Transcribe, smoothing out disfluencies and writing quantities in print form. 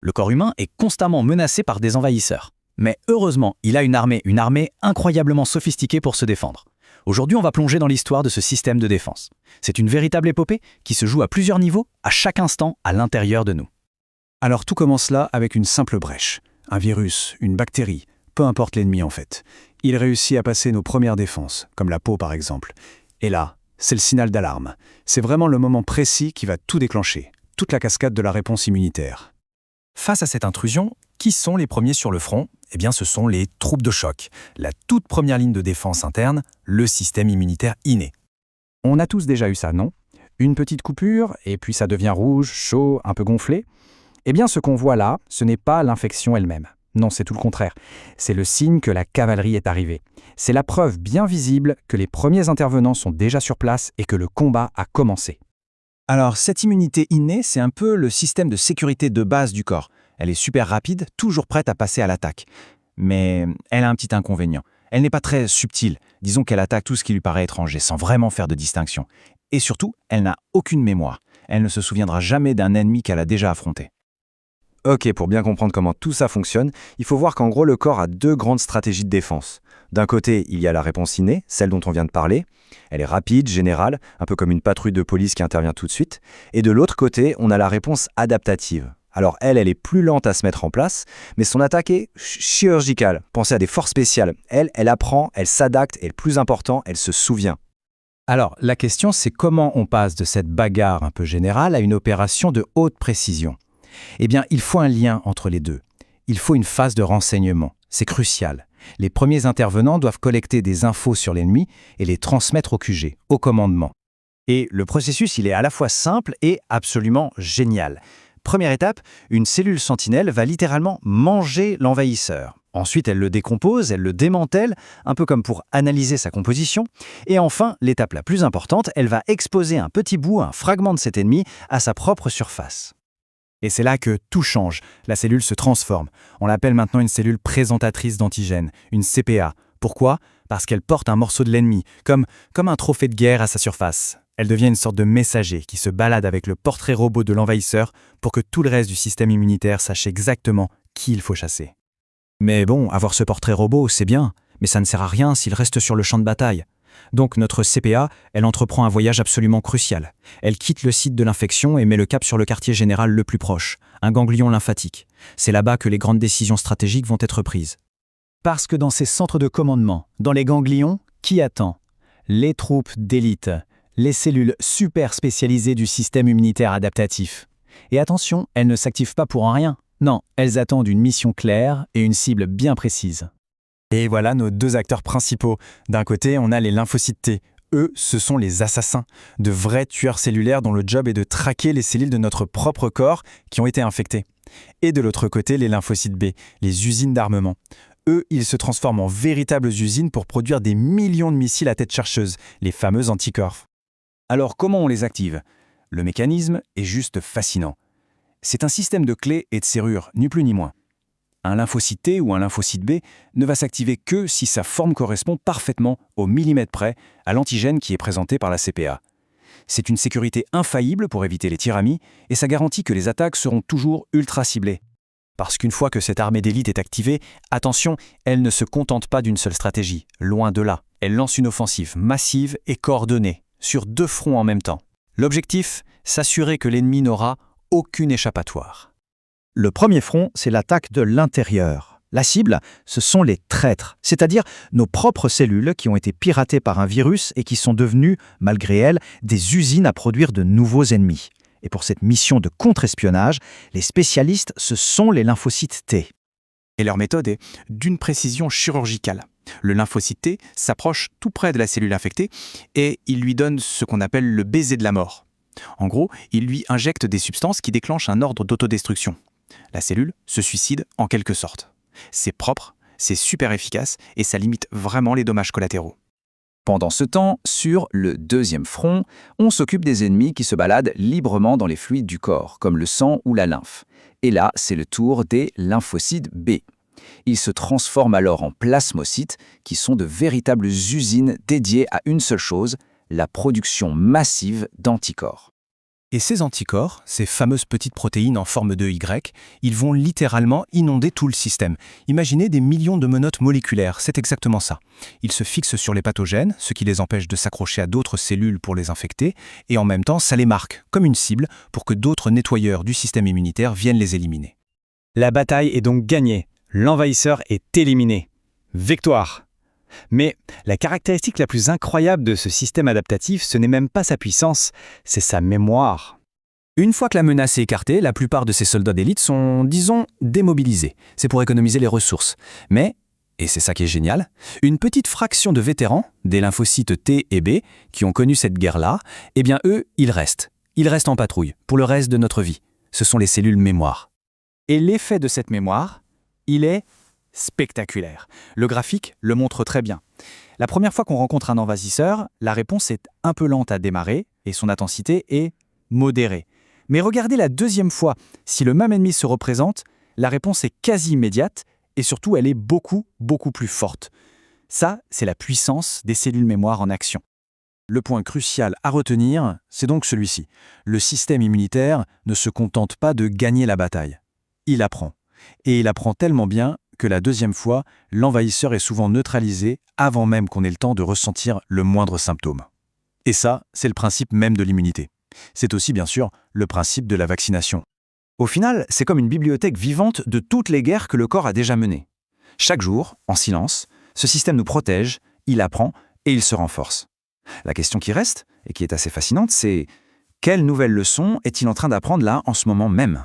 Le corps humain est constamment menacé par des envahisseurs. Mais heureusement, il a une armée incroyablement sophistiquée pour se défendre. Aujourd'hui, on va plonger dans l'histoire de ce système de défense. C'est une véritable épopée qui se joue à plusieurs niveaux, à chaque instant, à l'intérieur de nous. Alors tout commence là avec une simple brèche. Un virus, une bactérie, peu importe l'ennemi en fait. Il réussit à passer nos premières défenses, comme la peau par exemple. Et là, c'est le signal d'alarme. C'est vraiment le moment précis qui va tout déclencher, toute la cascade de la réponse immunitaire. Face à cette intrusion, qui sont les premiers sur le front? Eh bien, ce sont les troupes de choc, la toute première ligne de défense interne, le système immunitaire inné. On a tous déjà eu ça, non? Une petite coupure, et puis ça devient rouge, chaud, un peu gonflé. Eh bien, ce qu'on voit là, ce n'est pas l'infection elle-même. Non, c'est tout le contraire. C'est le signe que la cavalerie est arrivée. C'est la preuve bien visible que les premiers intervenants sont déjà sur place et que le combat a commencé. Alors, cette immunité innée, c'est un peu le système de sécurité de base du corps. Elle est super rapide, toujours prête à passer à l'attaque. Mais elle a un petit inconvénient. Elle n'est pas très subtile. Disons qu'elle attaque tout ce qui lui paraît étranger, sans vraiment faire de distinction. Et surtout, elle n'a aucune mémoire. Elle ne se souviendra jamais d'un ennemi qu'elle a déjà affronté. Ok, pour bien comprendre comment tout ça fonctionne, il faut voir qu'en gros le corps a deux grandes stratégies de défense. D'un côté, il y a la réponse innée, celle dont on vient de parler. Elle est rapide, générale, un peu comme une patrouille de police qui intervient tout de suite. Et de l'autre côté, on a la réponse adaptative. Alors elle est plus lente à se mettre en place, mais son attaque est chirurgicale. Pensez à des forces spéciales. Elle apprend, elle s'adapte et le plus important, elle se souvient. Alors, la question, c'est comment on passe de cette bagarre un peu générale à une opération de haute précision? Eh bien, il faut un lien entre les deux. Il faut une phase de renseignement. C'est crucial. Les premiers intervenants doivent collecter des infos sur l'ennemi et les transmettre au QG, au commandement. Et le processus, il est à la fois simple et absolument génial. Première étape, une cellule sentinelle va littéralement manger l'envahisseur. Ensuite, elle le décompose, elle le démantèle, un peu comme pour analyser sa composition. Et enfin, l'étape la plus importante, elle va exposer un petit bout, un fragment de cet ennemi, à sa propre surface. Et c'est là que tout change. La cellule se transforme. On l'appelle maintenant une cellule présentatrice d'antigènes, une CPA. Pourquoi? Parce qu'elle porte un morceau de l'ennemi, comme un trophée de guerre à sa surface. Elle devient une sorte de messager qui se balade avec le portrait robot de l'envahisseur pour que tout le reste du système immunitaire sache exactement qui il faut chasser. Mais bon, avoir ce portrait robot, c'est bien, mais ça ne sert à rien s'il reste sur le champ de bataille. Donc notre CPA, elle entreprend un voyage absolument crucial. Elle quitte le site de l'infection et met le cap sur le quartier général le plus proche, un ganglion lymphatique. C'est là-bas que les grandes décisions stratégiques vont être prises. Parce que dans ces centres de commandement, dans les ganglions, qui attend? Les troupes d'élite, les cellules super spécialisées du système immunitaire adaptatif. Et attention, elles ne s'activent pas pour rien. Non, elles attendent une mission claire et une cible bien précise. Et voilà nos deux acteurs principaux. D'un côté, on a les lymphocytes T. Eux, ce sont les assassins, de vrais tueurs cellulaires dont le job est de traquer les cellules de notre propre corps qui ont été infectées. Et de l'autre côté, les lymphocytes B, les usines d'armement. Eux, ils se transforment en véritables usines pour produire des millions de missiles à tête chercheuse, les fameux anticorps. Alors comment on les active? Le mécanisme est juste fascinant. C'est un système de clés et de serrures, ni plus ni moins. Un lymphocyte T ou un lymphocyte B ne va s'activer que si sa forme correspond parfaitement au millimètre près à l'antigène qui est présenté par la CPA. C'est une sécurité infaillible pour éviter les tiramis et ça garantit que les attaques seront toujours ultra ciblées. Parce qu'une fois que cette armée d'élite est activée, attention, elle ne se contente pas d'une seule stratégie, loin de là. Elle lance une offensive massive et coordonnée, sur deux fronts en même temps. L'objectif, s'assurer que l'ennemi n'aura aucune échappatoire. Le premier front, c'est l'attaque de l'intérieur. La cible, ce sont les traîtres, c'est-à-dire nos propres cellules qui ont été piratées par un virus et qui sont devenues, malgré elles, des usines à produire de nouveaux ennemis. Et pour cette mission de contre-espionnage, les spécialistes, ce sont les lymphocytes T. Et leur méthode est d'une précision chirurgicale. Le lymphocyte T s'approche tout près de la cellule infectée et il lui donne ce qu'on appelle le baiser de la mort. En gros, il lui injecte des substances qui déclenchent un ordre d'autodestruction. La cellule se suicide en quelque sorte. C'est propre, c'est super efficace et ça limite vraiment les dommages collatéraux. Pendant ce temps, sur le deuxième front, on s'occupe des ennemis qui se baladent librement dans les fluides du corps, comme le sang ou la lymphe. Et là, c'est le tour des lymphocytes B. Ils se transforment alors en plasmocytes, qui sont de véritables usines dédiées à une seule chose, la production massive d'anticorps. Et ces anticorps, ces fameuses petites protéines en forme de Y, ils vont littéralement inonder tout le système. Imaginez des millions de menottes moléculaires, c'est exactement ça. Ils se fixent sur les pathogènes, ce qui les empêche de s'accrocher à d'autres cellules pour les infecter, et en même temps, ça les marque comme une cible pour que d'autres nettoyeurs du système immunitaire viennent les éliminer. La bataille est donc gagnée. L'envahisseur est éliminé. Victoire! Mais la caractéristique la plus incroyable de ce système adaptatif, ce n'est même pas sa puissance, c'est sa mémoire. Une fois que la menace est écartée, la plupart de ces soldats d'élite sont, disons, démobilisés. C'est pour économiser les ressources. Mais, et c'est ça qui est génial, une petite fraction de vétérans, des lymphocytes T et B, qui ont connu cette guerre-là, eh bien eux, ils restent. Ils restent en patrouille, pour le reste de notre vie. Ce sont les cellules mémoire. Et l'effet de cette mémoire, il est spectaculaire. Le graphique le montre très bien. La première fois qu'on rencontre un envahisseur, la réponse est un peu lente à démarrer et son intensité est modérée. Mais regardez la deuxième fois, si le même ennemi se représente, la réponse est quasi immédiate et surtout elle est beaucoup plus forte. Ça, c'est la puissance des cellules mémoire en action. Le point crucial à retenir, c'est donc celui-ci. Le système immunitaire ne se contente pas de gagner la bataille. Il apprend. Et il apprend tellement bien que la deuxième fois, l'envahisseur est souvent neutralisé avant même qu'on ait le temps de ressentir le moindre symptôme. Et ça, c'est le principe même de l'immunité. C'est aussi, bien sûr, le principe de la vaccination. Au final, c'est comme une bibliothèque vivante de toutes les guerres que le corps a déjà menées. Chaque jour, en silence, ce système nous protège, il apprend et il se renforce. La question qui reste, et qui est assez fascinante, c'est quelle nouvelle leçon est-il en train d'apprendre là en ce moment même ?